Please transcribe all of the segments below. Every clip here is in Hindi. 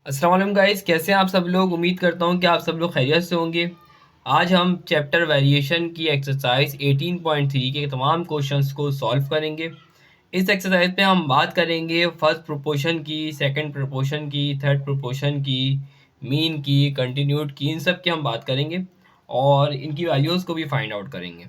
अस्सलाम वालेकुम गाइस, कैसे हैं आप सब लोग। उम्मीद करता हूं कि आप सब लोग खैरियत से होंगे। आज हम चैप्टर वेरिएशन की एक्सरसाइज 18.3 के तमाम क्वेश्चंस को सॉल्व करेंगे। इस एक्सरसाइज पे हम बात करेंगे फर्स्ट प्रोपोर्शन की, सेकंड प्रोपोर्शन की, थर्ड प्रोपोर्शन की, मीन की, कंटिन्यूड की, इन सब की हम बात करेंगे और इनकी वैल्यूज़ को भी फाइंड आउट करेंगे।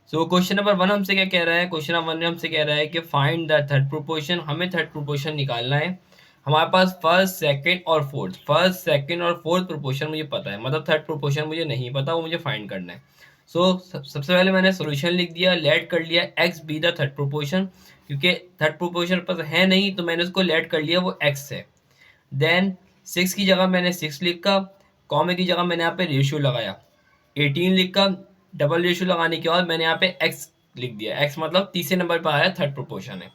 सो क्वेश्चन नंबर वन हमसे क्या कह रहा है। क्वेश्चन नंबर वन हमसे कह रहा है कि फाइंड द थर्ड प्रोपोर्शन। हमें थर्ड प्रोपोर्शन निकालना है। हमारे पास फर्स्ट, सेकंड और फोर्थ, फर्स्ट सेकंड और फोर्थ प्रोपोर्शन मुझे पता है, मतलब थर्ड प्रोपोर्शन मुझे नहीं पता, वो मुझे फाइंड करना है। सबसे पहले मैंने सोल्यूशन लिख दिया, लेट कर लिया x be the third proportion, क्योंकि थर्ड प्रोपोर्शन पर है नहीं तो मैंने उसको लेट कर लिया, वो एक्स है। देन सिक्स की जगह मैंने सिक्स लिखा, कॉमे की जगह मैंने यहाँ पे रेशियो लगाया, 18 लिखा। डबल रेशियो लगाने के बाद मैंने यहाँ पे एक्स लिख दिया, एक्स मतलब तीसरे नंबर पर आया, थर्ड प्रोपोर्शन है।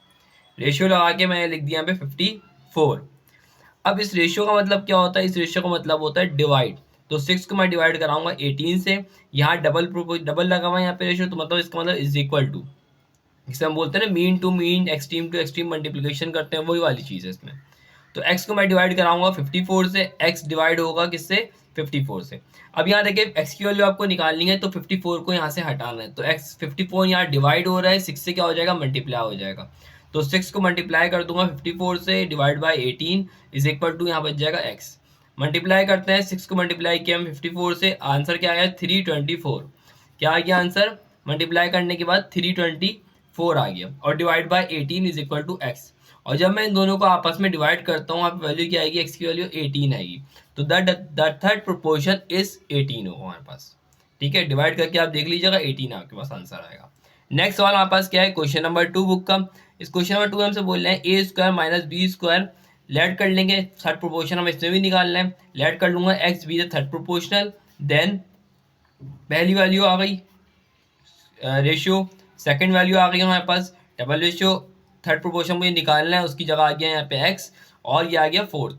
रेशियो लगा के मैंने लिख दिया यहाँ पे 54। अब इस रेशियो का मतलब क्या होता है, इस रेशियो का मतलब होता है डिवाइड। तो सिक्स को मैं डिवाइड कराऊंगा 18 से, यहाँ डबल लगा हुआ है यहाँ पे रेशियो, तो मतलब इसका मतलब इज इक्वल टू, जिसे हम बोलते हैं ना mean to mean, extreme to extreme multiplication करते हैं, वही वाली चीज़ है इसमें। तो x को मैं डिवाइड कराऊंगा 54 से, x डिवाइड होगा किससे, 54 से। अब यहाँ देखिए x की वैल्यू आपको निकालनी है तो 54 को यहाँ से हटाना है, तो x 54 यहाँ डिवाइड हो रहा है, 6 से क्या हो जाएगा, मल्टीप्लाई हो जाएगा। तो 6 को मल्टीप्लाई कर दूंगा 54 से, divide by 18 is equal to, यहाँ बच जाएगा x। मल्टीप्लाई करते हैं, 6 को मल्टीप्लाई किया हम 54 से, आंसर क्या आया 324। क्या आ गया आंसर, मल्टीप्लाई करने के बाद 324 आ गया, और divide by 18 is equal to x. और जब मैं इन दोनों को आपस में डिवाइड करता हूँ, आप वैल्यू क्या आएगी, एक्स की वैल्यू 18 आएगी। तो द थर्ड प्रोपोर्शन इज 18 होगा हमारे पास। ठीक है, डिवाइड करके आप देख लीजिएगा, 18 आपके पास आंसर आएगा। नेक्स्ट सवाल हमारे पास क्या है, क्वेश्चन नंबर 2 बुक का। इस क्वेश्चन नंबर 2 हमसे बोल रहे हैं A square minus B square, let कर लेंगे थर्ड प्रोपोर्शन, हम इसमें भी निकालना है। लेट कर लूंगा x be the third proportional. Then पहली वैल्यू आ गई रेशियो, सेकंड वैल्यू आ गई हमारे पास डबल रेशियो। थर्ड प्रोपोर्शन मुझे निकालना है, उसकी जगह आ गया यहाँ पे एक्स, और ये आ गया फोर्थ।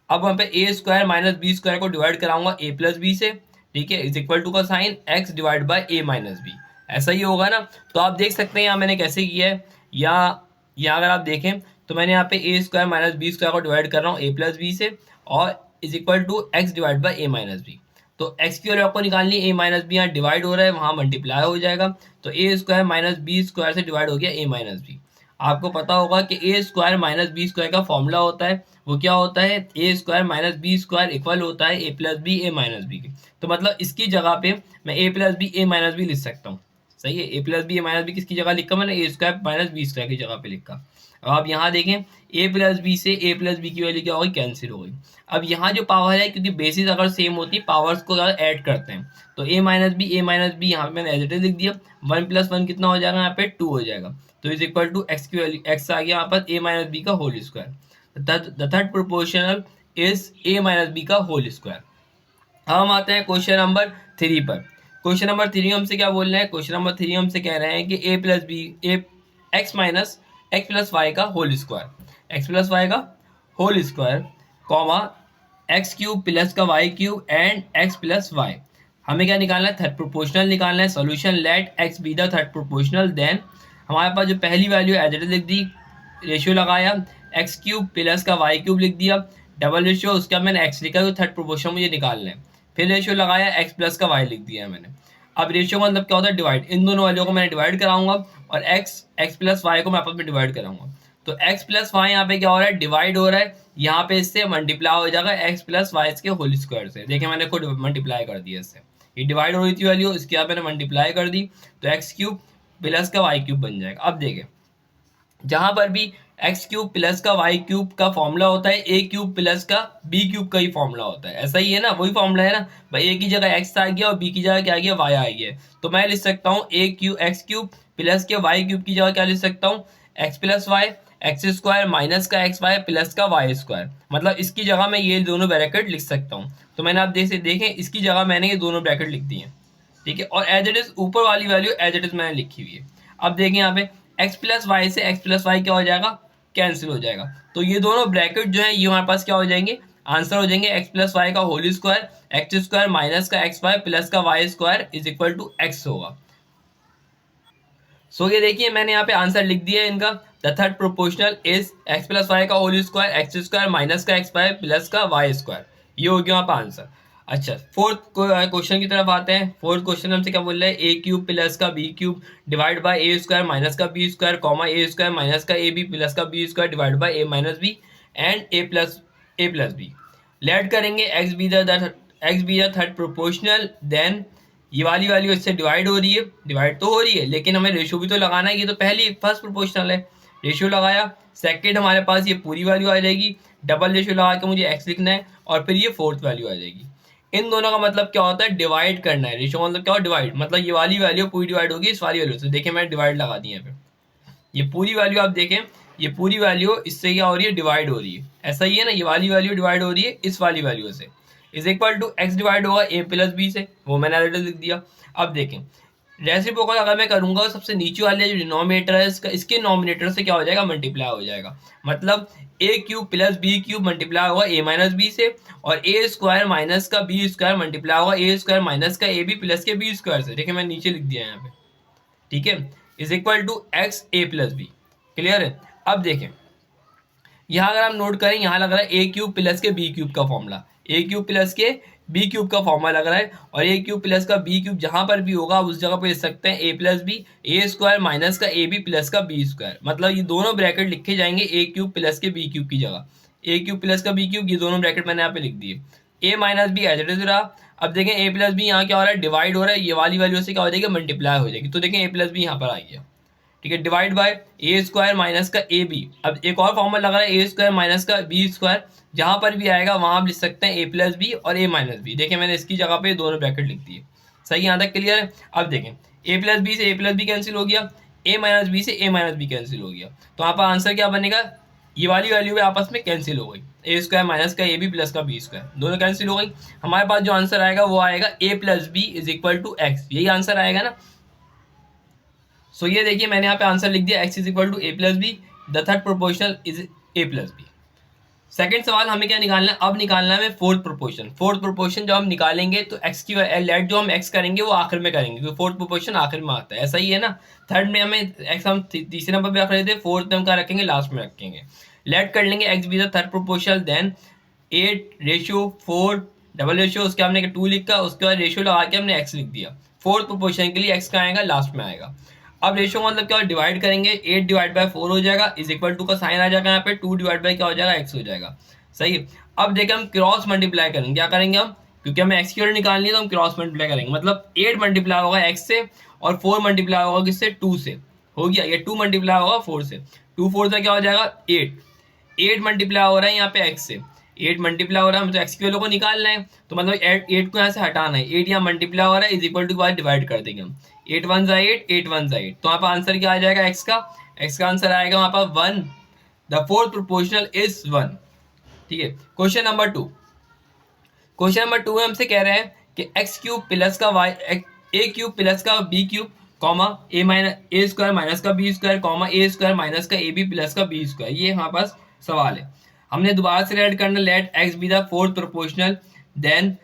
अब वहाँ पे a square minus B square को डिवाइड कराऊंगा ए प्लस बी से। ठीक है, इज इक्वल टू का sign x divide by a minus b, ऐसा ही होगा ना। तो आप देख सकते हैं यहाँ मैंने कैसे किया है, यहाँ अगर आप देखें तो मैंने यहाँ पे a square minus B square को डिवाइड कर रहा हूँ ए प्लस बी से, और is equal to x divide by a minus b. तो एक्स की वैल्यू आपको निकालनी है, ए माइनस बी यहाँ डिवाइड हो रहा है, वहाँ मल्टीप्लाई हो जाएगा। तो a square minus B square से डिवाइड हो गया ए माइनस बी। आपको पता होगा कि a square minus B square का फॉर्मूला होता है, वो क्या होता है, ए square minus B square equal होता है A plus B A minus B के। तो मतलब इसकी जगह पे मैं A plus B A minus B लिख सकता हूँ। सही है, A plus B A minus B किसकी जगह लिखा मैंने, A square minus B square की जगह पे लिखा। अब आप यहाँ देखें, ए प्लस बी से ए प्लस बी की वैल्यू क्या होगी, कैंसिल हो गई। अब यहाँ जो पावर है, क्योंकि बेसिस अगर सेम होती, पावर्स को ऐड करते हैं, तो ए माइनस बी यहाँ पे मैंने एज इट इज लिख दिया। वन प्लस वन कितना हो जाएगा, यहाँ पे टू हो जाएगा। तो इज इक्वल टू एक्स की वैल्यू, एक्स आ गया यहाँ पर ए माइनस बी का whole square. The third proportional is a minus b का होल स्क्वायर। अब हम आते हैं क्वेश्चन नंबर 3 पर। क्वेश्चन नंबर 3 हमसे क्या बोल रहे हैं, क्वेश्चन नंबर 3 हमसे कह रहे हैं कि A plus B, A X minus X plus Y का whole square, X plus Y का whole square, comma X cube plus का Y cube and X plus Y. हमें क्या निकालना है, थर्ड प्रोपोर्शनल निकालना है। Solution let x be the third proportional. Then हमारे पास जो पहली वैल्यू एज इट इज लिख दी, रेशियो लगाया, एक्स क्यूब प्लस का वाई क्यूब लिख दिया, डबल रेशियो, उसका मैंने एक्स लिखा, तो थर्ड प्रोपोर्शन मुझे निकालना है। फिर रेशियो लगाया, एक्स प्लस का वाई लिख दिया है मैंने। अब रेशियो का मतलब क्या होता है, डिवाइड। इन दोनों वैल्यू को मैंने डिवाइड कराऊंगा, और एक्स प्लस वाई को मैं आपस में डिवाइड कराऊंगा। तो एक्स प्लस वाई यहाँ पे क्या हो रहा है, डिवाइड हो रहा है, यहाँ पे इससे मल्टीप्लाई हो जाएगा एक्स प्लस वाई के होल स्क्वायर से। देखिए मैंने खुद मल्टीप्लाई कर दिया इससे, ये डिवाइड हो रही थी वैल्यू, इसके बाद मैंने मल्टीप्लाई कर दी, तो एक्स क्यूब प्लस का वाई क्यूब बन जाएगा। अब देखिए, जहां पर भी एक्स क्यूब प्लस का वाई क्यूब का फॉर्मूला होता है, ए क्यूब प्लस का बी क्यूब का ही फॉर्मूला होता है, ऐसा ही है ना, वही फॉर्मूला है ना भाई। ए की जगह एक्स आ गया और बी की जगह क्या आ गया, वाई आ गया। तो मैं लिख सकता हूँ a cube x cube plus के वाई क्यूब की जगह क्या लिख सकता हूँ, x plus y, x square minus का एक्स वाई प्लस का वाई स्क्वायर। मतलब इसकी जगह मैं ये दोनों ब्रैकेट लिख सकता हूँ। तो मैंने आप देखें, इसकी जगह मैंने ये दोनों ब्रैकेट लिख दी है। ठीक है, और एज इट इज ऊपर वाली वैल्यू एज इट इज मैंने लिखी हुई है। अब देखें यहाँ पे एक्स प्लस वाई से एक्स प्लस वाई क्या हो जाएगा, कैंसिल हो जाएगा। तो ये दोनों ब्रैकेट जो है ये हमारे पास क्या हो जाएंगे, आंसर हो जाएंगे एक्स प्लस वाई का whole square, x square minus का एक्स वाई प्लस का Y square is equal to x होगा। सो ये देखिए मैंने यहाँ पे आंसर लिख दिया है इनका। The third proportional is X plus Y का whole square x square minus का एक्स वाई प्लस का वाई स्क्वायर। ये हो गया यहाँ पे आंसर। अच्छा, फोर्थ क्वेश्चन की तरफ आते हैं। फोर्थ क्वेश्चन हमसे क्या बोल रहे हैं, ए क्यूब प्लस का B cube divide by A square minus का B square comma A square minus का ए बी प्लस का B square divide by A minus B and A plus B. Let करेंगे X be the third proportional, then ये वाली वैल्यू इससे डिवाइड हो रही है, डिवाइड तो हो रही है लेकिन हमें रेशियो भी तो लगाना है। ये तो पहली फर्स्ट प्रोपोर्शनल है, रेशियो लगाया। सेकंड हमारे पास ये पूरी वैल्यू आ जाएगी, डबल रेशियो लगा के मुझे एक्स लिखना है, और फिर ये फोर्थ वैल्यू आ जाएगी। इन दोनों का मतलब क्या होता है, डिवाइड करना है। रेशियो मतलब क्या हो, डिवाइड, मतलब ये वाली वैल्यू पूरी डिवाइड होगी इस वाली वैल्यू से। देखिए मैंने डिवाइड लगा दी है यहाँ पे। ये पूरी वैल्यू आप देखें, ये पूरी वैल्यू इससे क्या हो रही है, डिवाइड हो रही है। ऐसा ही है ना, ये वाली वैल्यू डिवाइड हो रही है इस वाली वैल्यू से। Is equal to x divide होगा ए प्लस बी से, वो मैंने ऑलरेडी लिख दिया। अब देखें रेसिप्रोकल अगर मैं करूंगा, सबसे नीचे वाले जो डिनोमिनेटर है इसका, इसके नॉमिनेटर से क्या हो जाएगा, मल्टीप्लाई हो जाएगा। मतलब A cube plus B cube multiply होगा ए माइनस बी से, और ए स्क्वायर माइनस का बी स्क्वायर मल्टीप्लाई होगा ए स्क्वायर माइनस का ए बी प्लस के बी स्क्वायर से। देखिए मैंने नीचे लिख दिया है यहाँ पे, ठीक है। Is equal to x a plus b. Clear है। अब देखें यहाँ अगर हम नोट करें, यहाँ लग रहा है ए क्यूब प्लस के बी क्यूब का फॉर्मूला, ए क्यूब प्लस के बी क्यूब का फॉर्मूला लग रहा है, और ए क्यूब प्लस का बी क्यूब जहां पर भी होगा उस जगह पर लिख सकते हैं A plus B, A square minus का ए बी प्लस का बी स्क्वायर। मतलब ये दोनों ब्रैकेट लिखे जाएंगे ए क्यूब प्लस के बी क्यूब की जगह, ए क्यूब प्लस का बी क्यूब, ये दोनों ब्रैकेट मैंने यहाँ पे लिख दिए। A minus B as it is रहा। अब देखें ए प्लस बी यहाँ क्या हो रहा है, डिवाइड हो रहा है, ये वाली वैल्यू से क्या हो जाएगी, मल्टीप्लाई हो जाएगी। तो देखें ए प्लस बी यहाँ पर आ गया, ठीक है। Divide by A square minus का ए बी। अब एक और फॉर्मूला लगा रहा है ए स्क्वायर माइनस का बी स्क्वायर, जहां पर भी आएगा वहां आप लिख सकते हैं ए प्लस बी और ए माइनस बी। देखिए मैंने इसकी जगह पे दोनों ब्रैकेट लिख दिए। सही, यहाँ तक क्लियर है। अब देखें ए प्लस बी से ए प्लस बी कैंसिल हो गया, ए माइनस बी से ए माइनस बी कैंसिल हो गया। तो यहाँ पर आंसर क्या बनेगा, ये वाली वैल्यू आपस में कैंसिल हो गई, ए स्क्वायर माइनस का ए बी प्लस का बी स्क्वायर, दोनों कैंसिल हो गई। हमारे पास जो आंसर आएगा वो आएगा A plus B is equal to X, यही आंसर आएगा ना। सो ये देखिए मैंने यहाँ पे आंसर लिख दिया, x is equal to a plus b, the third proportional is a plus b. Second सवाल हमें क्या निकालना है, अब निकालना है फोर्थ प्रोपोर्शन। फोर्थ प्रोपोर्शन जब हम निकालेंगे तो x की लेट जो हम x करेंगे वो आखिर में करेंगे, क्योंकि फोर्थ प्रोपोर्शन आखिर में आता है। ऐसा ही है ना, थर्ड में हमें x हम तीसरे नंबर पे रख रहे थे, फोर्थ में हम क्या रखेंगे, लास्ट में रखेंगे। लेट कर लेंगे x be the third proportional, then 8:4 double ratio, उसके हमने 2 लिखा, उसके बाद रेशियो लगा के हमने x लिख दिया। फोर्थ प्रोपोर्शन के लिए x का आएगा, लास्ट में आएगा। अब रेशियो मतलब क्या, डिवाइड करेंगे, 8 डिवाइड बाय 4 हो जाएगा, इज इक्वल टू का साइन आ जाएगा यहाँ पे, 2 डिवाइड बाय क्या हो जाएगा, x हो जाएगा। सही है। अब देखिए हम क्रॉस मल्टीप्लाई करेंगे, क्या करेंगे हम, क्योंकि हमें x की वैल्यू निकालनी है तो हम क्रॉस मल्टीप्लाई करेंगे। मतलब 8 मल्टीप्लाई होगा x से, और 4 मल्टीप्लाई होगा किससे, 2 से। हो गया, ये 2 मल्टीप्लाई होगा 4 से, 2 4 से क्या हो जाएगा 8, 8 मल्टीप्लाई हो रहा है यहाँ पे x से, 8 मल्टीप्लाई हो रहा है, तो x की वैल्यू को निकालना है, तो मतलब 8 को यहाँ से हटाना है, 8 यहाँ मल्टीप्लाई हो रहा है, इज इक्वल टू के बाद डिवाइड कर देंगे हम, 8 1 जा 8, 8 1 जा 8। तो वहाँ पर आंसर क्या आ जाएगा x का आंसर आएगा वहाँ पर 1, द फोर्थ प्रोपोर्शनल इज 1। ठीक है। क्वेश्चन नंबर 2, क्वेश्चन नंबर 2 में हमसे कह रहे हैं कि एक्स क्यूब प्लस का वाई, ए क्यूब प्लस का B cube comma A square minus का B square comma A square minus का ए बी प्लस का बी स्क्वायर। ये हमारे पास सवाल है। हमने दोबारा से ऐड करना, let x be the fourth proportional, then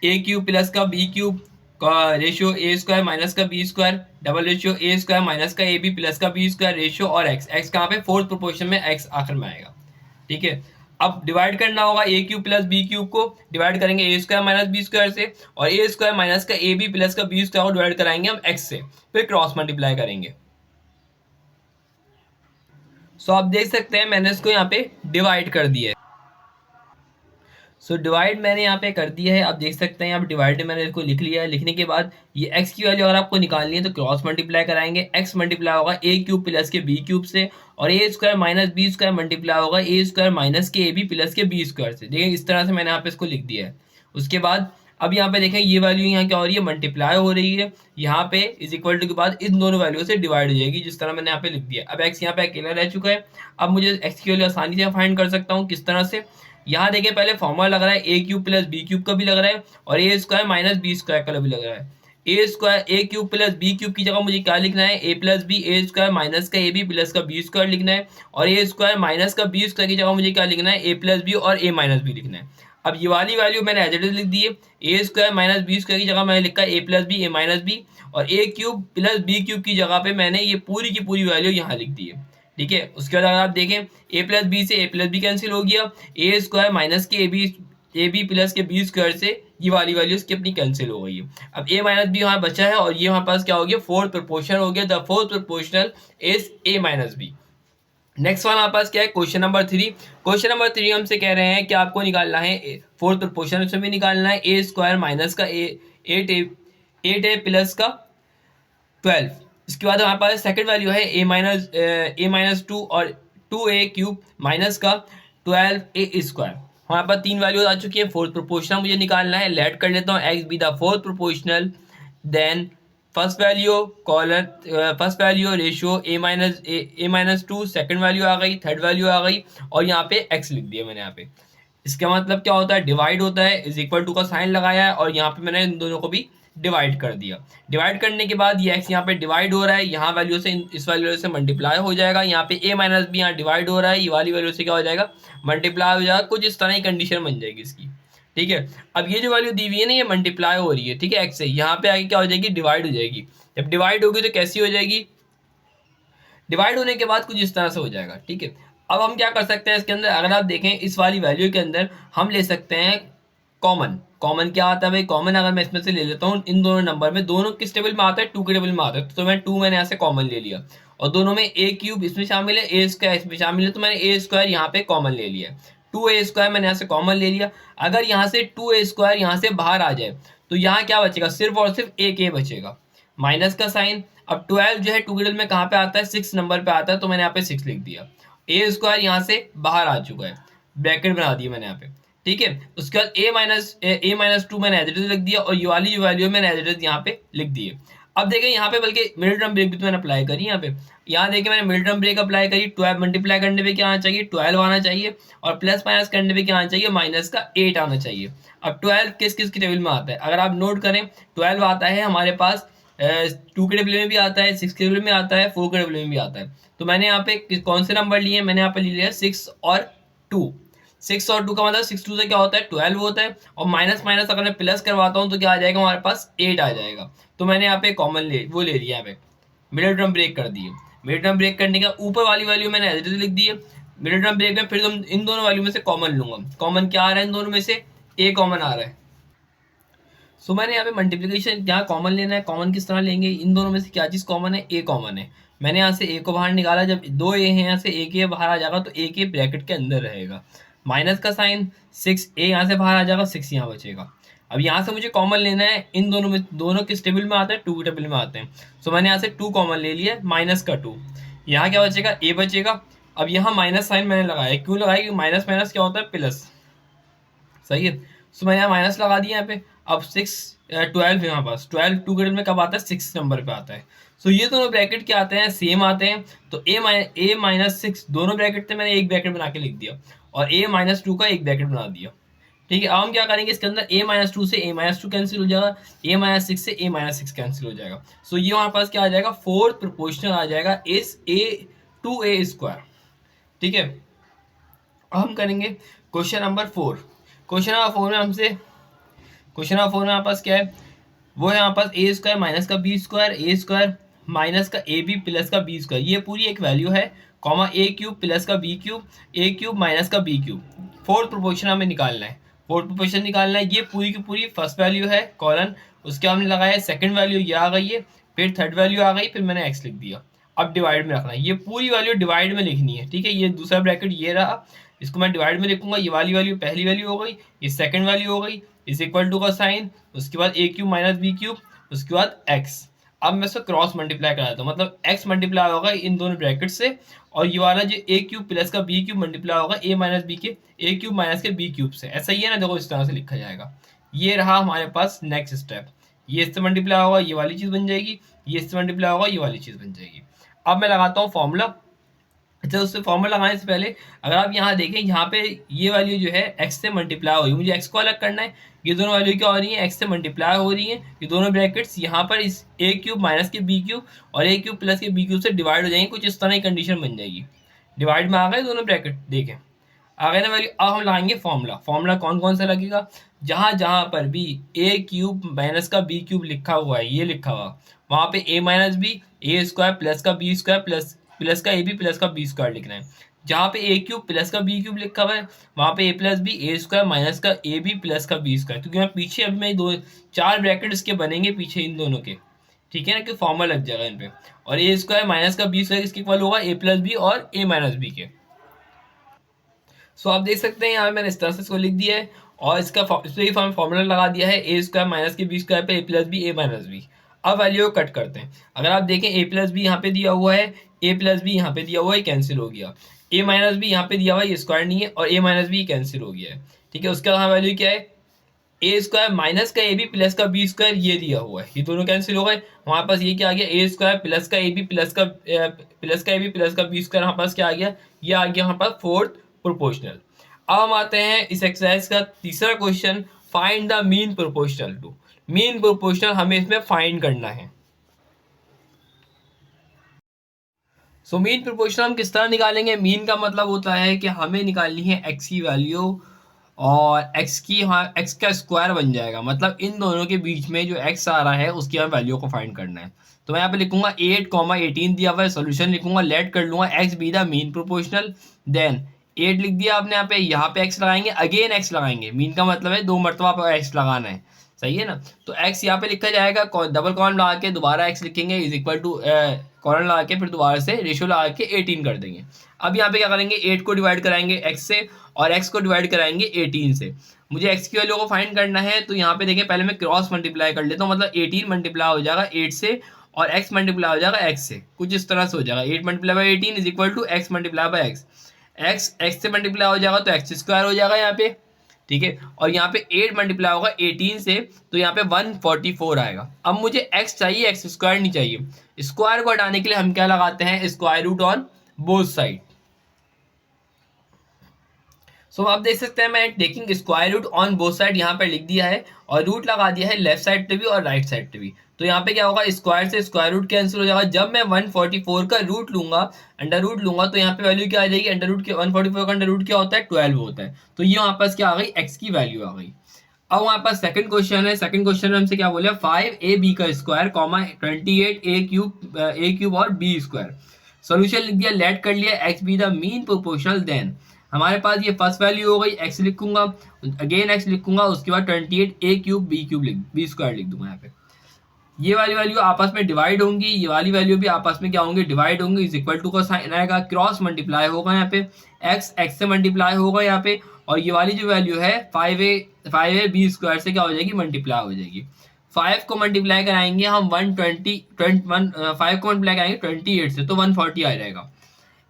a cube plus का बी क्यूब का रेशियो ए स्क्वायर माइनस का B square double ratio a square minus का ए बी प्लस का बी स्क्वायर रेशियो और एक्स कहाँ पे, फोर्थ प्रोपोर्शन में एक्स आखिर में आएगा। ठीक है। अब डिवाइड करना होगा, A cube plus B cube को डिवाइड करेंगे ए स्क्वायर माइनस बी स्क्वायर से, और ए स्क्वायर माइनस का ए बी प्लस का बी स्क्वायर को डिवाइड कराएंगे हम एक्स से, फिर क्रॉस मल्टीप्लाई करेंगे। सो आप देख सकते हैं मैंने इसको यहाँ पे डिवाइड कर दिया है। सो डिवाइड मैंने यहाँ पे कर दिया है। आप देख सकते हैं यहाँ पे डिवाइड मैंने इसको लिख लिया है। लिखने के बाद ये x की वैल्यू अगर आपको निकालनी है तो क्रॉस मल्टीप्लाई कराएंगे, x मल्टीप्लाई होगा ए क्यूब प्लस के बी क्यूब से, और A square minus B square multiply होगा ए स्क्वायर माइनस के ए बी प्लस के बी स्क्वायर से। देखिए इस तरह से मैंने यहाँ पे इसको लिख दिया है। उसके बाद अब यहाँ पे देखें ये वैल्यू यहाँ क्या हो रही है, मल्टीप्लाई हो रही है, यहाँ पे इज इक्वल टू के बाद इन दोनों वैल्यू से डिवाइड हो जाएगी, जिस तरह मैंने यहाँ पे लिख दिया। अब x यहाँ पे अकेला रह चुका है। अब मुझे x की वैल्यू आसानी से फाइंड कर सकता हूँ, किस तरह से, यहाँ देखिए पहले फॉर्मूला लग रहा है a cube plus B cube का भी लग रहा है, और A square minus B square का भी लग रहा है। ए स्क्वायर ए क्यूब प्लस बी क्यूब की जगह मुझे क्या लिखना है, A plus B, A square minus का ए बी प्लस का बी स्क्वायर लिखना है, और ए स्क्वायर माइनस का बी स्क्वायर की जगह मुझे क्या लिखना है, ए प्लस बी और ए माइनस बी लिखना है। अब ये वाली वैल्यू मैंने एज इट इज लिख दी है, ए स्क्वायर माइनस बी स्क्वायर की जगह मैंने लिखा है A plus B, A minus B, और ए क्यूब प्लस बी क्यूब की जगह पे मैंने ये पूरी की पूरी वैल्यू यहाँ लिख दी है। ठीक है, उसके बाद अगर आप देखें ए प्लस बी से ए प्लस बी कैंसिल हो गया, ए स्क्वायर माइनस के ए बी प्लस के बी स्क्वायर से ये वाली वैल्यू इसकी अपनी कैंसिल हो गई है। अब ए माइनस बी हमारा बचा है और ये हमारे पास क्या हो गया, फोर्थ प्रोपोर्शनल हो गया, the fourth proportional is a minus b. Next वाला हमारे पास क्या है, क्वेश्चन नंबर 3। क्वेश्चन नंबर 3 हमसे कह रहे हैं कि आपको निकालना है फोर्थ प्रोपोर्शनल से भी निकालना है ए स्क्वायर माइनस का एट ए प्लस का 12। इसके बाद हमारे पास सेकंड वैल्यू है ए माइनस टू और 2a क्यूब माइनस का 12a स्क्वायर। हमारे पास तीन वैल्यूज आ चुकी है, फोर्थ प्रोपोर्शनल मुझे निकालना है। लेट कर लेता हूँ x be the fourth proportional, then first value ratio a minus two, second value आ गई, थर्ड वैल्यू आ गई, और यहाँ पे एक्स लिख दिया मैंने यहाँ पे। इसका मतलब क्या होता है, डिवाइड होता है, इज इक्वल टू का साइन लगाया है और यहाँ पे मैंने इन दोनों को भी डिवाइड कर दिया। डिवाइड करने के बाद ये एक्स यहाँ पे डिवाइड हो रहा है, यहाँ वैल्यू से इस वैल्यू से मल्टीप्लाई हो जाएगा, यहाँ पे ए माइनस बी यहाँ डिवाइड हो रहा है, ये वाली वैल्यू से क्या हो जाएगा, मल्टीप्लाई हो जाएगा। कुछ इस तरह की कंडीशन बन जाएगी इसकी। ठीक है, अब ये जो वैल्यू दी हुई है ना, ये मल्टीप्लाई हो रही है, ठीक है, एक्स से, यहाँ पे आगे क्या हो जाएगी, डिवाइड हो जाएगी। जब डिवाइड होगी तो कैसी हो जाएगी, डिवाइड होने के बाद कुछ इस तरह से हो जाएगा। ठीक है, अब हम क्या कर सकते हैं इसके अंदर, अगर आप देखें इस वाली वैल्यू के अंदर हम ले सकते हैं कॉमन। कॉमन क्या आता है भाई, कॉमन अगर मैं इसमें से ले लेता हूँ, इन दोनों नंबर में, दोनों किस टेबल में आता है, टू के टेबल में आता है, तो मैं टू मैंने यहाँ से कॉमन ले लिया, और दोनों में ए क्यूब इसमें शामिल है, ए स्क्वायर इसमें शामिल है, तो मैंने ए स्क्वायर यहाँ पे कॉमन ले लिया, 2a स्क्वायर मैंने यहाँ से कॉमन ले लिया। अगर यहाँ से 2a स्क्वायर यहाँ से बाहर आ जाए तो यहाँ क्या बचेगा, सिर्फ और सिर्फ एक ए बचेगा, माइनस का साइन। अब 12 जो है टू के टेबल में कहाँ पे आता है, 6 नंबर पे आता है, तो मैंने यहाँ पे 6 लिख दिया। ए स्क्वायर यहाँ से बाहर आ चुका है, ब्रैकेट बना दिया मैंने यहाँ पे। ठीक है, उसके बाद ए माइनस टू मैंने एज इट इज लिख दिया, और ये वाली जो वैल्यू है मैंने एज इट इज यहाँ पे लिख दी है। अब देखें यहाँ पे बल्कि मिडिल टर्म ब्रेक भी तो मैंने अप्लाई करी यहाँ पे, यहाँ देखिए मैंने मिडिल टर्म ब्रेक अप्लाई करी, 12 मल्टीप्लाई करने पे क्या आना चाहिए, 12 आना चाहिए, और प्लस माइनस करने पे क्या आना चाहिए, माइनस का 8 आना चाहिए। अब 12 किस किस की टेबल में आता है, अगर आप नोट करें, 12 आता है हमारे पास 2 के टेबल में भी आता है, 6 के टेबल में आता है, 4 के टेबल में भी आता है। तो मैंने यहाँ पे कौन से नंबर लिए, मैंने यहाँ पे ले लिया 6 और 2। 6 और 2 का मतलब 6 2 से क्या होता है, 12 होता है, और माइनस माइनस अगर मैं प्लस करवाता हूँ तो क्या आ जाएगा, हमारे पास 8 आ जाएगा। तो मैंने यहाँ पे कॉमन ले लिया, यहाँ पे मिडिल टर्म ब्रेक कर दिए। मिडिल टर्म ब्रेक करने का ऊपर वाली वैल्यू मैंने एज इट इज लिख दी है। मिडिल टर्म ब्रेक में फिर तुम इन दोनों वैल्यू में से कॉमन लूंगा, कॉमन क्या आ रहा है इन दोनों में से, ए कॉमन आ रहा है। सो मैंने यहाँ पे मल्टीप्लीकेशन क्या कॉमन लेना है, कॉमन किस तरह लेंगे, इन दोनों में से क्या चीज़ कॉमन है, ए कॉमन है। मैंने यहाँ से ए को बाहर निकाला, जब दो ए हैं यहाँ से एक ए बाहर आ जाएगा तो ए के ब्रैकेट के अंदर रहेगा, माइनस का साइन, 6 ए यहाँ से बाहर आ जाएगा, 6 यहाँ बचेगा। अब यहाँ से मुझे कॉमन लेना है, इन दोनों में, दोनों किस टेबल में आते हैं, 2 के टेबल में आते हैं। सो मैंने यहाँ से 2 कॉमन ले लिया, माइनस का 2, यहाँ क्या बचेगा, ए बचेगा। अब यहाँ माइनस साइन मैंने लगाया, क्यों लगाया, क्योंकि माइनस माइनस क्या होता है, प्लस, सही है। सो मैंने यहाँ माइनस लगा दिया यहाँ पे। अब 12 है हमारे पास, 12 टू के टेबल में कब आता है, 6 नंबर पे आता है। सो ये दोनों ब्रैकेट क्या आते हैं, सेम आते हैं, तो ए माइनस 6 दोनों ब्रैकेट थे, मैंने एक ब्रैकेट बना के लिख दिया, और ए माइनस 2 का एक ब्रैकेट बना दिया। ठीक है, अब हम क्या करेंगे, इसके अंदर ए माइनस 2 से ए माइनस 2 कैंसिल हो जाएगा, ए माइनस 6 से ए माइनस 6 कैंसिल हो जाएगा। सो ये हमारे पास क्या आ जाएगा, फोर्थ प्रोपोर्शनल आ जाएगा इस ए टू ए स्क्वायर। ठीक है, अब हम करेंगे क्वेश्चन नंबर 4। क्वेश्चन नंबर 4 में हमारे पास क्या है, वो है हमारे पास ए स्क्वायर माइनस का बी स्क्वायर, ए स्क्वायर माइनस का ए बी प्लस का बी स्क्वायर, ये पूरी एक वैल्यू है, कॉमा ए क्यूब प्लस का बी क्यूब, ए क्यूब माइनस का बी क्यूब। फोर्थ प्रोपोर्शन हमें निकालना है, फोर्थ प्रोपोर्शन निकालना है, ये पूरी की पूरी फर्स्ट वैल्यू है कॉलन, उसके हमने लगाया, सेकंड वैल्यू ये आ गई है, फिर थर्ड वैल्यू आ गई, फिर मैंने एक्स लिख दिया। अब डिवाइड में रखना है, ये पूरी वैल्यू डिवाइड में लिखनी है। ठीक है, ये दूसरा ब्रैकेट ये रहा, इसको मैं डिवाइड में लिखूंगा, ये वाली वैल्यू पहली वैल्यू हो गई, ये सेकंड वैल्यू हो गई, इज इक्वल टू का साइन, उसके बाद ए क्यूब माइनस बी क्यूब, उसके बाद एक्स। अब मैं इसको क्रॉस मल्टीप्लाई कराता हूँ, मतलब एक्स मल्टीप्लाई होगा इन दोनों ब्रैकेट से, और ये वाला जो ए क्यूब प्लस का बी क्यूब मल्टीप्लाई होगा ए माइनस बी के ए क्यूब माइनस के बी क्यूब से। ऐसा ही है ना, देखो इस तरह से लिखा जाएगा। ये रहा हमारे पास नेक्स्ट स्टेप, ये इससे मल्टीप्लाई होगा, ये वाली चीज़ बन जाएगी, ये इससे मल्टीप्लाई होगा, ये वाली चीज़ बन जाएगी। अब मैं लगाता हूँ फॉर्मूला, अच्छा, उससे फॉर्मूला लगाने से पहले अगर आप यहाँ देखें, यहाँ पे ये वैल्यू जो है एक्स से मल्टीप्लाई हो रही है, मुझे एक्स को अलग करना है। ये दोनों वैल्यू क्या हो रही है, एक्स से मल्टीप्लाई हो रही है। ये दोनों ब्रैकेट्स यहाँ पर इस ए क्यूब माइनस के बी क्यूब और ए क्यूब प्लस के बी क्यूब से डिवाइड हो जाएंगे, कुछ इस तरह की कंडीशन बन जाएगी। डिवाइड में आ गए दोनों ब्रैकेट, देखें आ गए ना वैल्यू। अब हम लगाएंगे फॉर्मूला। फॉर्मूला कौन कौन सा लगेगा, जहां जहां पर भी ए क्यूब माइनस का बी क्यूब लिखा हुआ है, ये लिखा हुआ, वहां पे ए माइनस बी, ए स्क्वायर प्लस का बी स्क्वायर प्लस प्लस का ए बी प्लस का बी स्क्वायर लिखना है। जहां पे ए क्यूब प्लस का बी क्यूब लिखा हुआ है, वहां पे ए प्लस बी, ए स्क्वायर माइनस का ए बी प्लस का बी स्क्वायर, क्योंकि मैं पीछे अभी मैं दो चार ब्रैकेट इसके बनेंगे पीछे इन दोनों के, ठीक है ना, कि फॉर्मूला लग जाएगा इन पे। और ए स्क्वायर माइनस का बी स्क्वायर इसके इक्वल होगा ए प्लस बी और ए माइनस बी के। सो आप देख सकते हैं यहाँ पे मैंने इस तरह से इसको लिख दिया है और इसका इस पर फॉर्मूला लगा दिया है, ए स्क्वायर माइनस के बी स्क्वायर पे ए plus B A minus B. अब वैल्यू को कट करते हैं। अगर आप देखें ए प्लस बी यहाँ पे दिया हुआ है, ए प्लस बी यहाँ पे दिया हुआ है, कैंसिल हो गया। ए माइनस बी यहाँ पे दिया हुआ है, ये स्क्वायर नहीं है, और ए माइनस बी कैंसिल हो गया है, ठीक है। उसका वैल्यू क्या है, ए स्क्वायर माइनस का ए बी प्लस का बी स्क्वायर, ये दिया हुआ है, ये दोनों कैंसिल हो गए। हमारे पास ये क्या आ गया, ए स्क्वायर प्लस का ए बी प्लस का ए बी प्लस का बी स्क्वायर, हमारे पास क्या आ गया, ये आ गया हमारे पास फोर्थ प्रोपोर्शनल। अब हम आते हैं इस एक्सरसाइज का तीसरा question, find the mean proportional to. Mean proportional हमें इसमें फाइंड करना है। सो मीन प्रोपोर्शनल हम किस तरह निकालेंगे, मीन का मतलब होता है कि हमें निकालनी है एक्स की वैल्यू और एक्स की, हाँ एक्स का स्क्वायर बन जाएगा, मतलब इन दोनों के बीच में जो एक्स आ रहा है उसकी हमें वैल्यू को फाइंड करना है। तो मैं यहाँ पे लिखूंगा 8, 18 दिया हुआ है, सोल्यूशन लिखूंगा, लेट कर लूंगा x be the mean proportional, then 8 लिख दिया आपने, यहाँ पे एक्स लगाएंगे, अगेन एक्स लगाएंगे, मीन का मतलब है दो मरतबा एक्स लगाना है, सही है ना। तो एक्स यहाँ पे लिखा जाएगा, डबल कॉलम लगा के दोबारा एक्स लिखेंगे, इज इक्वल टू कॉलन लगा के फिर दोबारा से रेशियो लगा के 18 कर देंगे। अब यहाँ पे क्या करेंगे, 8 को डिवाइड कराएंगे एक्स से और एक्स को डिवाइड कराएंगे 18 से। मुझे एक्स की वैल्यू को फाइंड करना है, तो यहाँ पे देखें पहले मैं क्रॉस मल्टीप्लाई कर लेता हूँ, मतलब 18 मल्टीप्लाई हो जाएगा 8 से और एक्स मल्टीप्लाई हो जाएगा एक्स से, कुछ इस तरह से हो जाएगा। 8 multiply by 18 is equal to x multiply by x. X x से मल्टीप्लाई हो जाएगा तो एक्स स्क्वायर हो जाएगा यहाँ पे, ठीक है। और यहाँ पे 8 मल्टीप्लाई होगा 18 से, तो यहाँ पे 144 आएगा। अब मुझे x चाहिए, एक्स स्क्वायर नहीं चाहिए। स्क्वायर को हटाने के लिए हम क्या लगाते हैं, square root on both side. So आप देख सकते हैं मैं taking square root on both side यहाँ पर लिख दिया है और रूट लगा दिया है लेफ्ट साइड पे भी और राइट साइड पे भी। तो यहाँ पे क्या होगा, स्क्वायर से स्क्वायर रूट कैंसिल हो जाएगा। जब मैं 144 का रूट लूंगा, अंडर रूट लूंगा, तो यहाँ पे वैल्यू क्या आ जाएगी, अंडर रूट के 144 का अंडर रूट क्या होता है, 12 होता है। तो ये वहाँ पास क्या आ गई, एक्स की वैल्यू आ गई। अब हमारे पास सेकंड क्वेश्चन है। सेकंड क्वेश्चन में हमसे क्या बोले, 5ab का स्क्वायर कॉमा 28a क्यूब और b स्क्वायर। सोल्यूशन लिख दिया, लेट कर लिया, x be the mean proportional, then हमारे पास ये फर्स्ट वैल्यू हो गई, एक्स लिखूंगा, अगेन एक्स लिखूंगा, उसके बाद 28a क्यूब बी स्क्वायर लिख दूंगा यहाँ पे। ये वाली वैल्यू आपस में डिवाइड होंगी, ये वाली वैल्यू भी आपस में क्या होंगी, डिवाइड होंगी, इज इक्वल टू का साइन आएगा, क्रॉस मल्टीप्लाई होगा यहाँ पे, एक्स एक्स से मल्टीप्लाई होगा यहाँ पे, और ये वाली जो वैल्यू है 5a बी स्क्वायर से क्या हो जाएगी, मल्टीप्लाई हो जाएगी। 5 को मल्टीप्लाई कराएंगे हम 5 को मल्टीप्लाई कराएंगे 28 से, तो 140 आ जाएगा।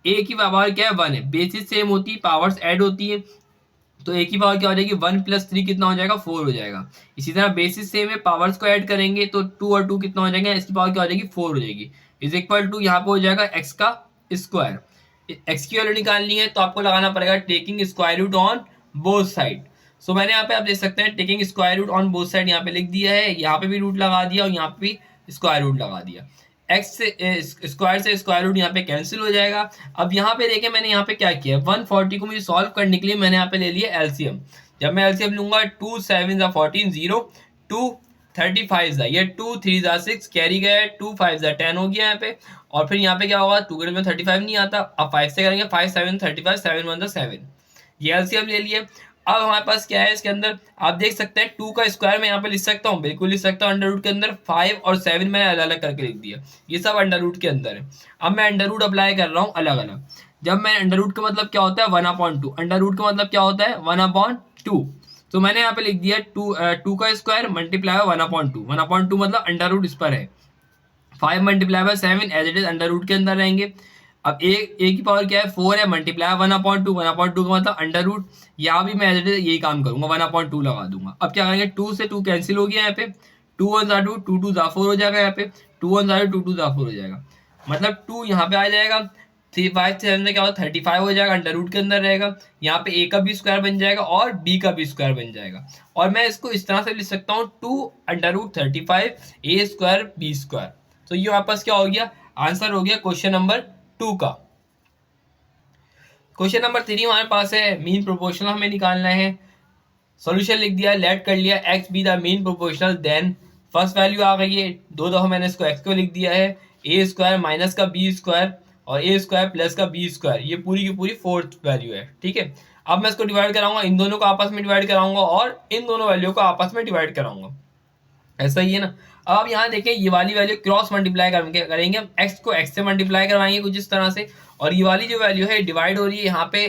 ए की पावर क्या है, 1 है, बेसिस सेम होती है, पावर्स ऐड होती है, तो ए की पावर क्या हो जाएगी, 1 प्लस 3 कितना हो जाएगा, 4 हो जाएगा। इसी तरह बेसिस सेम है, पावर्स को ऐड करेंगे तो 2 और 2 कितना हो जाएगा, इसकी पावर क्या हो जाएगी, 4 हो जाएगी, इज इक्वल टू यहाँ पे हो जाएगा एक्स का स्क्वायर। एक्स की वैल्यू निकालनी है तो आपको लगाना पड़ेगा taking square root on both side. So मैंने यहाँ पे आप देख सकते हैं taking square root on both side यहाँ पे लिख दिया है, यहाँ पे भी रूट लगा दिया और यहाँ पे भी स्क्वायर रूट लगा दिया। एक्स से स्क्वायर से स्क्वायर रूट यहाँ पे कैंसिल हो जाएगा। अब यहाँ पे देखें मैंने यहाँ पे क्या किया, 140 को मुझे सॉल्व करने के लिए मैंने यहाँ पे ले लिया एलसीएम। जब मैं एलसीएम लूंगा 2 7 14 0 2 35 ये 2 3 6 कैरी गया, 2 5 10 हो गया यहाँ पे। और फिर यहाँ पे क्या होगा, 2 में 35 नहीं आता, अब 5 से करेंगे, 5 7 35 7 1 7, ये एलसीएम ले लिए। अब हमारे पास क्या है इसके अंदर, आप देख सकते हैं 2 का स्क्वायर मैं यहाँ पे लिख सकता हूँ, बिल्कुल लिख सकता हूँ। अंडर रूट के अंदर 5 और 7 मैंने अलग अलग करके लिख दिया, ये सब अंडर रूट के अंदर है। अब मैं अंडर रूट अप्लाई कर रहा हूँ अलग अलग। जब मैं अंडर रूट का मतलब क्या होता है, 1/2, अंडर रूट का मतलब क्या होता है, 1/2। तो मैंने यहाँ पे लिख दिया 2 का स्क्वायर मल्टीप्लाई 1/2, 1/2 मतलब अंडर रूट इस पर है, 5 multiply by 7 as it is under root के अंदर रहेंगे। अब ए की पावर क्या है, 4 है, मल्टीप्लाई 1/2, 1/2 का मतलब अंडर रूट, यहाँ भी मैं एज इट इज यही काम करूंगा, 1/2 लगा दूंगा। अब क्या करेंगे, 2 से 2 कैंसिल हो गया यहाँ पे, 2 1 2 2 2 4 हो जाएगा, यहाँ पे 2 1 2 2 4 हो जाएगा, मतलब 2 यहाँ पे आ जाएगा, 5 से 7 में क्या होगा, 35 हो जाएगा, अंडर रूट के अंदर रहेगा। यहाँ पे a का भी स्क्वायर बन जाएगा और b का भी स्क्वायर बन जाएगा। और मैं इसको इस तरह से लिख सकता हूँ 2√35 a स्क्वायर b स्क्वायर। तो ये हमारे पास क्या हो गया, आंसर हो गया क्वेश्चन नंबर 2 का। क्वेश्चन नंबर 3 हमारे पास है, मीन प्रोपोर्शनल हमें निकालना है। सॉल्यूशन लिख दिया, लेट कर लिया, x be the mean proportional, then first value आ गई है, दो दफा मैंने इसको एक्स को लिख दिया है, ए स्क्वायर माइनस का बी स्क्वायर और ए स्क्वायर प्लस का बी स्क्वायर, ये पूरी की पूरी फोर्थ वैल्यू है। ठीक है, अब मैं इसको डिवाइड कराऊंगा, इन दोनों को आपस में डिवाइड कराऊंगा और इन दोनों वैल्यू को आपस में डिवाइड कराऊंगा। ऐसा ही है ना। अब आप यहाँ देखें, ये वाली वैल्यू क्रॉस मल्टीप्लाई करेंगे हम, एक्स को एक्स से मल्टीप्लाई करवाएंगे कुछ इस तरह से, और ये वाली जो वैल्यू है डिवाइड हो रही है यहाँ पे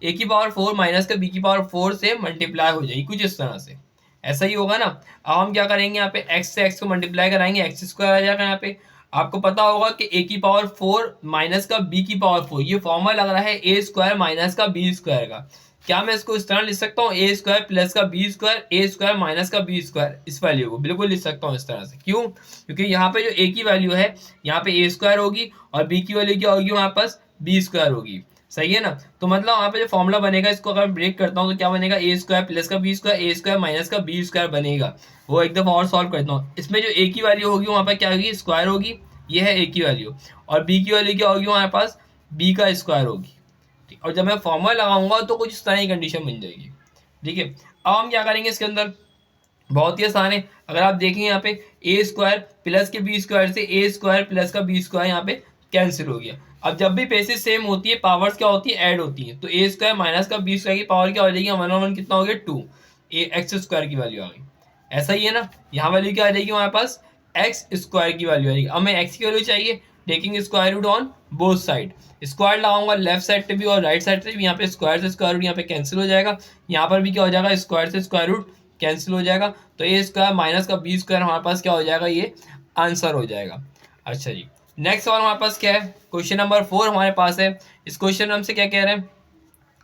ए की पावर 4 माइनस का बी की पावर 4 से मल्टीप्लाई हो जाएगी कुछ इस तरह से। ऐसा ही होगा ना। अब हम क्या करेंगे, यहाँ पे एक्स से एक्स को मल्टीप्लाई कराएंगे, एक्स स्क्वायर आ जाएगा। यहाँ पे आपको पता होगा कि ए की पावर 4 माइनस का बी की पावर 4, ये फॉर्मूला लग रहा है ए स्क्वायर माइनस का बी स्क्वायर का। क्या मैं इसको इस तरह लिख सकता हूँ, ए स्क्वायर प्लस का बी स्क्वायर, ए स्क्वायर माइनस का बी स्क्वायर, इस वैल्यू को बिल्कुल लिख सकता हूँ इस तरह से। क्यों, क्योंकि यहाँ पे जो ए की वैल्यू है यहाँ पे ए स्क्वायर होगी और बी की वैल्यू क्या होगी हमारे पास, बी स्क्वायर होगी। सही है ना। तो मतलब वहाँ पे जो फॉर्मूला बनेगा, इसको अगर ब्रेक करता हूँ तो क्या बनेगा, ए स्क्वायर प्लस का बी स्क्वायर, ए स्क्वायर माइनस का बी स्क्वायर बनेगा। वो एक दफा और सॉल्व करता हूँ। इसमें जो ए की वैल्यू होगी वहाँ पे क्या होगी, स्क्वायर होगी, ये है ए की वैल्यू, और बी की वैल्यू क्या होगी हमारे पास, बी का स्क्वायर होगी। और जब मैं फॉर्मूला लगाऊंगा तो कुछ इस तरह की कंडीशन बन जाएगी। ठीक है, अब हम क्या करेंगे इसके अंदर, बहुत ही आसान है। अगर आप देखेंगे यहाँ पे ए स्क्वायर प्लस के बी स्क्वायर से ए स्क्वायर प्लस का बी स्क्वायर यहाँ पे कैंसिल हो गया। अब जब भी बेसिस सेम होती है, पावर्स क्या होती है, ऐड होती है, तो ए स्क्वायर माइनस का बी स्क्वायर की पावर क्या हो जाएगी, 1/1 कितना हो गया, 2, ए एक्स स्क्वायर की वैल्यू आ गई। ऐसा ही है ना, यहाँ वैल्यू क्या आ जाएगी हमारे पास, एक्स स्क्वायर की वैल्यू आ जाएगी। अब मैं एक्स की वैल्यू चाहिए, taking square root on both side, square लगाऊंगा लेफ्ट साइड पे भी और राइट साइड पे भी, यहाँ पे स्क्वायर से स्क्वायर रूट यहाँ पे कैंसिल हो जाएगा, यहाँ पर भी क्या हो जाएगा, स्क्वायर से स्क्वायर रूट कैंसिल हो जाएगा। तो ए स्क्वायर माइनस का बी स्क्वायर हमारे पास क्या हो जाएगा, ये आंसर हो जाएगा। अच्छा जी, नेक्स्ट सवाल हमारे पास क्या है, क्वेश्चन नंबर 4 हमारे पास है। इस क्वेश्चन में हमसे क्या कह रहे हैं,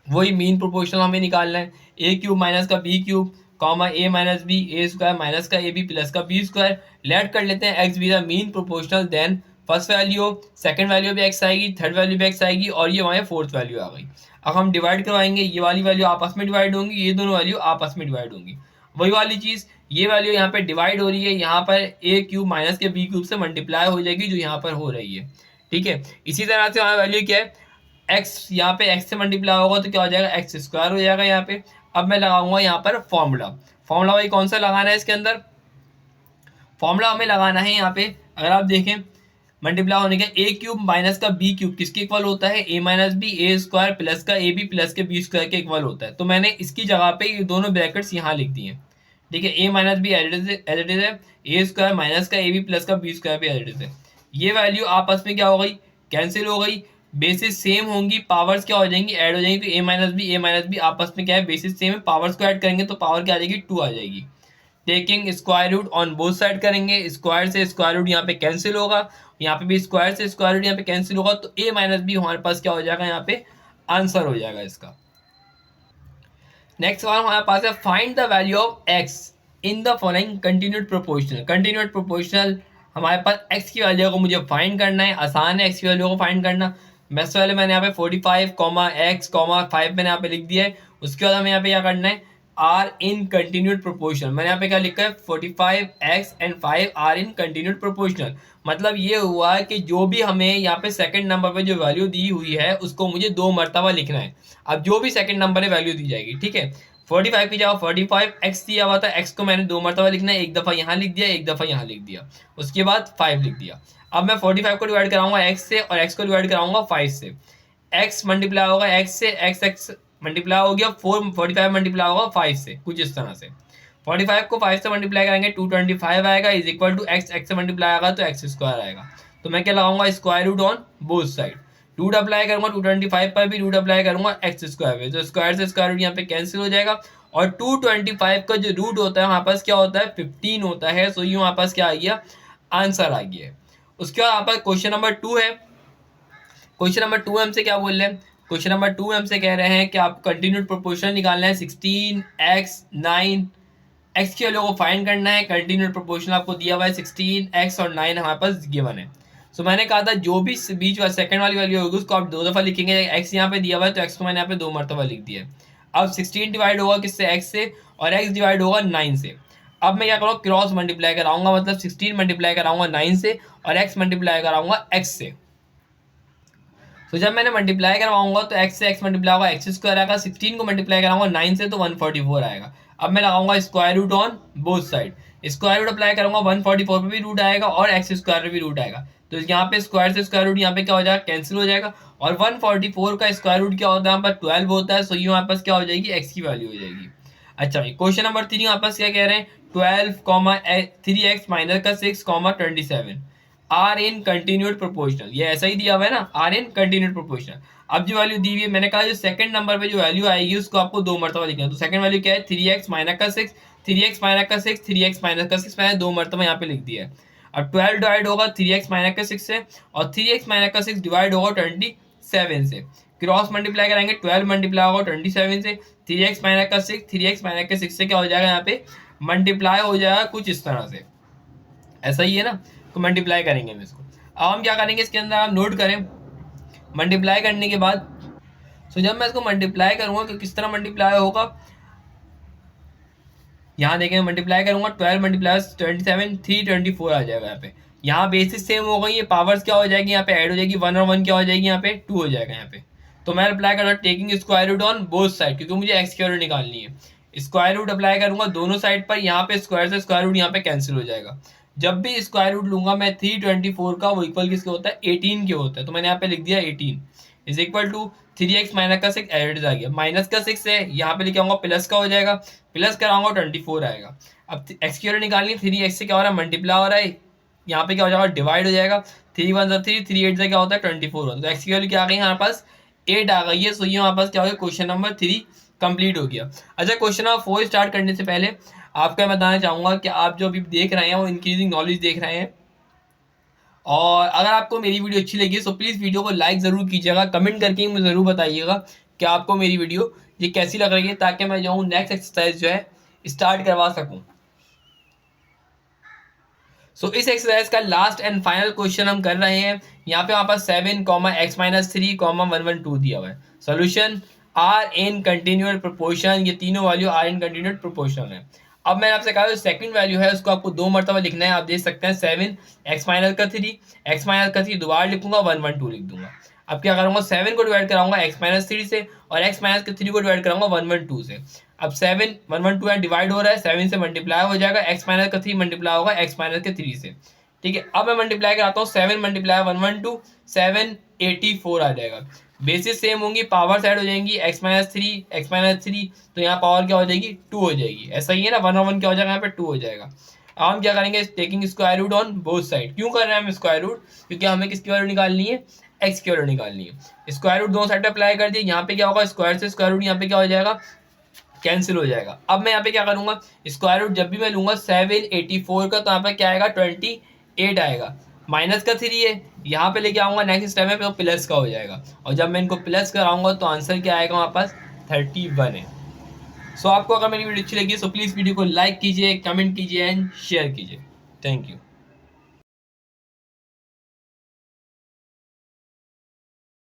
वही मीन प्रोपोर्शनल हमें निकालना है, ए क्यूब माइनस का B cube comma a minus b, A square minus का ए बी प्लस का बी स्क्वायर, लेट कर लेते हैं x be the mean proportional, then first value second value भी एक्स आएगी, थर्ड वैल्यू भी एक्स आएगी और ये हमारे फोर्थ वैल्यू आ गई। अब हम डिवाइड करवाएंगे, ये वाली वैल्यू आपस में डिवाइड होंगी, ये दोनों वैल्यू आपस में डिवाइड होंगी। वही वाली चीज़, ये वैल्यू यहाँ पे डिवाइड हो रही है, यहाँ पर ए क्यूब माइनस के बी क्यूब से मल्टीप्लाई हो जाएगी जो यहाँ पर हो रही है। ठीक है, इसी तरह से हमारा वैल्यू क्या है, एक्स, यहाँ पे एक्स से मल्टीप्लाई होगा तो क्या हो जाएगा, एक्स स्क्वायर हो जाएगा यहाँ पे। अब मैं लगाऊंगा यहाँ पर फॉर्मूला, फॉर्मूला वही कौन सा लगाना है इसके अंदर, फॉर्मूला हमें लगाना है यहाँ पे, अगर आप देखें मल्टीप्लाई होने के, ए क्यूब माइनस का बी क्यूब किसके इक्वल होता है, a minus b, A square plus का ए बी प्लस के बी स्क्वायर के इक्वल होता है। तो मैंने इसकी जगह पे ये दोनों ब्रैकेट्स यहाँ लिख दिए। ठीक है, a minus B as it is है, ए स्क्वायर माइनस का ए बी प्लस का बी स्क्वायर भी एज इट इज है। ये वैल्यू आपस में क्या हो गई, कैंसिल हो गई, बेसिस सेम होंगी, पावर्स क्या हो जाएंगी, ऐड हो जाएंगी। तो ए माइनस बी आपस में क्या है, बेसिस सेम है, पावर्स को ऐड करेंगे तो पावर क्या आ जाएगी, 2 आ जाएगी। Taking square root on both side करेंगे, स्क्वायर से स्क्वायर रूट यहाँ पे कैंसिल होगा, यहाँ पे भी स्क्वायर से स्क्वायर रूट यहाँ पे कैंसिल होगा, तो ए माइनस बी हमारे पास क्या हो जाएगा, यहाँ पे आंसर हो जाएगा इसका। नेक्स्ट सवाल हमारे पास है, find the value of x in the following continued proportional. Continued proportional हमारे पास एक्स की वैल्यू को मुझे फाइंड करना है, आसान है एक्स की वैल्यू को फाइंड करना। बस पहले मैंने यहाँ पे 45 कॉमा एक्स कॉमा 5 मैंने यहाँ पे लिख दिया है। उसके बाद हमें यहाँ पे क्या करना है, आर इन कंटिन्यूड प्रोपोर्शनल। मैंने यहाँ पे क्या लिखा है, 45x and 5 are in continued proportional. मतलब ये हुआ कि जो भी हमें यहाँ पे सेकंड नंबर पे जो वैल्यू दी हुई है उसको मुझे 2 मरतबा लिखना है। अब जो भी सेकंड नंबर है वैल्यू दी जाएगी। ठीक है, 45 की जगह 45x दिया हुआ था, x को मैंने 2 मरतबा लिखना है, एक दफ़ा यहाँ लिख दिया, एक दफ़ा यहाँ लिख दिया, उसके बाद 5 लिख दिया। अब मैं 45 को डिवाइड कराऊंगा x से और x को डिवाइड कराऊंगा 5 से। x मल्टीप्लाई होगा x से, x मल्टीप्लाई हो गया 45 मल्टीप्लाई होगा 5 से, कुछ इस तरह से। 45 को 5 से मल्टीप्लाई करेंगे 225 आएगा, is equal to x, x से मल्टीप्लाई आएगा तो x स्क्वायर आएगा। तो मैं क्या लगाऊंगा, square root on both side, root apply करूंगा 225 पर भी, रूट अप्लाई करूंगा एक्स स्क्वायर पे, तो स्क्वायर से स्क्वायर रूट यहाँ पे कैंसिल हो जाएगा। और 225 का जो रूट होता है हमारे पास क्या होता है, 15 होता है। सो ये हमारे पास क्या आ गया, आंसर आ गया है। उसके बाद यहाँ पर क्वेश्चन नंबर 2 है। क्वेश्चन नंबर 2 हमसे क्या बोल रहे हैं, क्वेश्चन नंबर 2 हमसे कह रहे हैं कि आप कंटिन्यूड प्रोपोर्शन निकालना है, 16x 9 x की वैल्यू को फाइंड करना है। कंटिन्यूड प्रोपोर्शन आपको दिया हुआ है 16x और 9 हमारे पास गिवन है। सो मैंने कहा था जो भी बीच वाला सेकंड वाली वैल्यू होगी उसको आप 2 दफ़ा लिखेंगे। एक्स यहाँ पे दिया हुआ है तो एक्स को मैंने यहाँ पे 2 मरतबा लिख दिया। अब 16 डिवाइड होगा किससे, एक्स से, और एक्स डिवाइड होगा 9 से। अब मैं क्या करूँगा, क्रॉस मल्टीप्लाई कराऊंगा, मतलब 16 मल्टीप्लाई कराऊंगा 9 से और एक्स मल्टीप्लाई कराऊंगा एक्स से। तो जब मैंने मल्टीप्लाई करवाऊंगा तो एक्स से एक्स मल्टीप्लाई होगा, एक्स स्क्वायर आएगा। 16 को मल्टीप्लाई कराऊंगा 9 से तो 144 आएगा। अब मैं लगाऊंगा square root on both side. Square root apply करूंगा 144 पे भी रूट आएगा और एक्स स्क्वायर पे भी रूट आएगा। तो यहाँ पे स्क्वायर से स्क्वायर रूट यहाँ पे क्या हो जाएगा, कैंसिल हो जाएगा। और 144 का स्क्वायर रूट क्या होता है, यहाँ पर 12 होता है। सो ये हमारे पास क्या हो जाएगी, एक्स की वैल्यू हो जाएगी। अच्छा क्वेश्चन नंबर 3 हमारे पास क्या कह रहे हैं, 12 3 एक्स माइनस का 6 27 आर इन कंटिन्यूड प्रोपोर्शनल। ये ऐसा ही दिया हुआ है ना, आर इन कंटिन्यूड प्रोपोर्शनल। अब जो वैल्यू दी हुई है, मैंने कहा जो सेकंड नंबर पे जो वैल्यू आएगी उसको आपको 2 मरतबा लिखना है। तो सेकंड वैल्यू क्या है, 3x माइनस का 6, 3x माइनस का 6, 3x माइनस का 6 मैंने 2 मरतबा यहाँ पे लिख दिया है। अब 12 डिवाइड होगा 3x माइनस का 6 से और 3x माइनस का 6 डिवाइड होगा 27 से। क्रॉस मल्टीप्लाई कराएंगे, 12 मल्टीप्लाई होगा 27 से, 3x माइनस का 6, 3x माइनस का 6 से क्या हो जाएगा, यहाँ पे मल्टीप्लाई हो जाएगा कुछ इस तरह से, ऐसा ही है ना। तो मल्टीप्लाई करेंगे हम इसको। अब हम क्या करेंगे, इसके अंदर आप नोट करें मल्टीप्लाई करने के बाद। सो जब मैं इसको मल्टीप्लाई करूंगा तो किस तरह मल्टीप्लाई होगा, यहाँ देखें मल्टीप्लाई करूंगा 12 मल्टीप्लाई 27 324 आ जाएगा। यहाँ पे यहाँ बेसिस सेम हो गई, ये पावर्स क्या हो जाएगी, यहाँ पे ऐड हो जाएगी, 1 और 1 क्या हो जाएगी, यहाँ पे 2 हो जाएगा यहाँ पे। तो मैं अप्लाई कर रहा हूँ taking square root on both side, क्योंकि मुझे एक्स की वैल्यू निकालनी है। स्क्वायर रूट अप्लाई करूंगा दोनों साइड पर, यहाँ पे स्क्वायर से स्क्वायर रूट यहाँ पे कैंसिल हो जाएगा। जब भी स्क्वायर रूट लूंगा मैं 324 का, वो इक्वल किसके होता है, 18 के होता है। तो मैंने यहाँ पे लिख दिया 18 is equal to 3x minus का 6 एडेड आ गया, माइनस का 6 है, यहाँ पे लेके आऊंगा प्लस का हो जाएगा, प्लस कराऊंगा 24 आएगा। अब एक्स की वैल्यू निकालनी, 3x से क्या हो रहा है, मल्टीप्लाई हो रहा है, यहाँ पे क्या हो जाएगा, डिवाइड हो जाएगा। 3 1 3, 3 8 से क्या होता है 24 होता है। तो एक्स की वैल्यू क्या आ गई हमारे पास, 8 आ गई है। सो ये हमारे पास क्या हो गया, क्वेश्चन नंबर 3 कंप्लीट हो गया। अच्छा क्वेश्चन नंबर 4 स्टार्ट करने से पहले आपको मैं बताना चाहूंगा कि आप जो अभी देख रहे हैं वो इंक्रीजिंग नॉलेज देख रहे हैं, और अगर आपको मेरी वीडियो अच्छी लगी तो प्लीज़ वीडियो को लाइक ज़रूर कीजिएगा, कमेंट करके मुझे ज़रूर बताइएगा कि आपको मेरी वीडियो ये कैसी लग रही है, ताकि मैं जो हूँ नेक्स्ट एक्सरसाइज जो है स्टार्ट करवा सकूँ। सो इस एक्सरसाइज का लास्ट एंड फाइनल क्वेश्चन हम कर रहे हैं। यहाँ पे हमारे पास 7 x माइनस 3 112 दिया हुआ है। Solution are in continual proportion, ये तीनों value are in continual proportion है। अब मैंने आपसे कहा जो सेकंड वैल्यू है उसको आपको 2 मरतबा लिखना है। आप देख सकते हैं 7 x माइनस का 3, x माइनस का 3 दोबारा लिखूंगा, 112 लिख दूंगा। अब क्या करूंगा, 7 को डिवाइड कराऊंगा x माइनस 3 से और x माइनस के 3 को डिवाइड कराऊंगा 112 से। अब 7 112 है, डिवाइड हो रहा है, 7 से मल्टीप्लाई हो जाएगा, x माइनस का 3 मल्टीप्लाई होगा x माइनस के 3 से। ठीक है, अब मैं मल्टीप्लाई कराता हूँ, 7 मल्टीप्लाई 112 784 आ जाएगा। बेसिस सेम होंगी, पावर साइड हो जाएंगी, x माइनस 3 तो यहाँ पावर क्या हो जाएगी, 2 हो जाएगी। ऐसा ही है ना, 1 और 1 क्या हो जाएगा, यहाँ पे 2 हो जाएगा। अब हम क्या करेंगे, taking square root on both side. क्यों कर रहे हैं हम स्क्वायर रूट, क्योंकि हमें किसकी वैल्यू निकालनी है, एक्स की वैल्यू निकालनी है। स्क्वायर रूट दोनों साइड पे अप्लाई कर दिए, यहाँ पे क्या होगा, स्क्वायर से स्क्वायर रूट यहाँ पे क्या हो जाएगा, कैंसिल हो जाएगा। अब मैं यहाँ पे क्या करूंगा, स्क्वायर रूट जब भी मैं लूंगा 784 का, तो यहाँ पे क्या आएगा 28 आएगा। माइनस का 3 है, यहाँ पे लेके आऊंगा नेक्स्ट स्टेप में तो प्लस का हो जाएगा, और जब मैं इनको प्लस कराऊंगा तो आंसर क्या आएगा हमारे पास 31 है। सो आपको अगर मेरी वीडियो अच्छी लगी तो प्लीज़ वीडियो को लाइक कीजिए, कमेंट कीजिए एंड शेयर कीजिए। Thank you.